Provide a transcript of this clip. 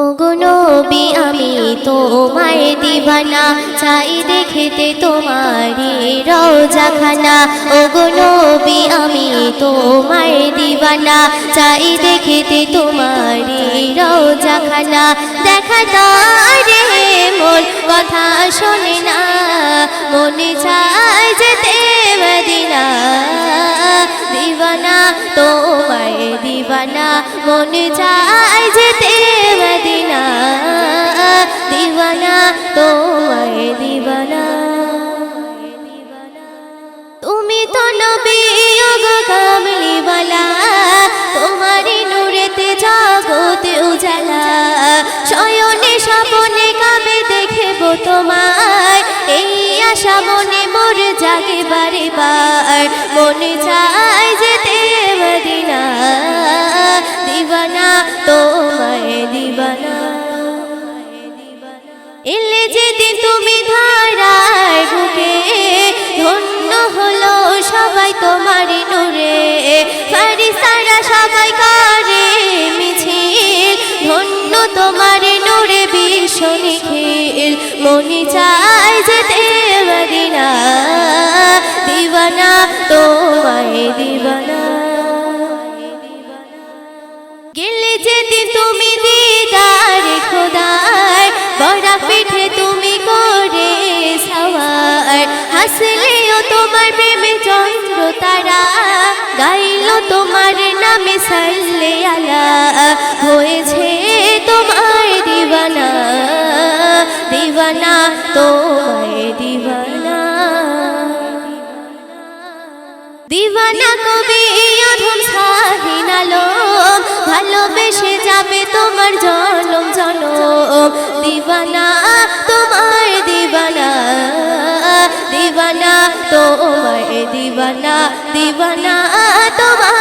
ওগো নবী আমি তোমার দিবানা, চাই দেখিতে তোমারি রওজাখানা। ওগো নবী আমি তোমার দিবানা, চাই দেখিতে তোমারি রওজাখানা। দেখা তারে মন কথা শোনে না, মনে চায় যেতে মদিনা। দিবানা তোমায় দিবানা, মনে চায় যেতে মদিনা। দিবানা তোমায় দিবানা। তুমি তো নবী ওগো কামলিওয়ালা, তোমারি নূরেতে জগতে উজালা। শয়নে স্বপনে কাবে দেখব তোমায়, এই আশা মনে মোর জাগে বারে বার। মনে চায় যেতে মদিনা, দিবানা তোমায় দিবানা। এলে যেদিন তুমি ধারায় বুকে, ধন্য হলো সবাই তোমারি নূরে। ফেরেশতারা সবাই করে মিছিল, ধন্য তোমারি নূরে বিশ্ব নিখিল। মনে চায় যেতে মদিনা, দিবানা তোমায় দিবানা। গেলে যেদিন তুমি দিদারে খোদার, বড়া পিঠে তুমি করে সওয়ার। হাসলেও তোমার প্রেমে চন্দ্র তারা, গাইলো তোমার নামে সাল্লে আলা। হয়েছে তোমার দিবানা, দিবানা তোমায় দিবানা। দিবানা কবি অধম শাহিন আলম, ভালোবেসে যাবে তোমার জনম জনম। দিবানা তোমার দিবানা, দিবানা তোমায় দিবানা, দিবানা তোমার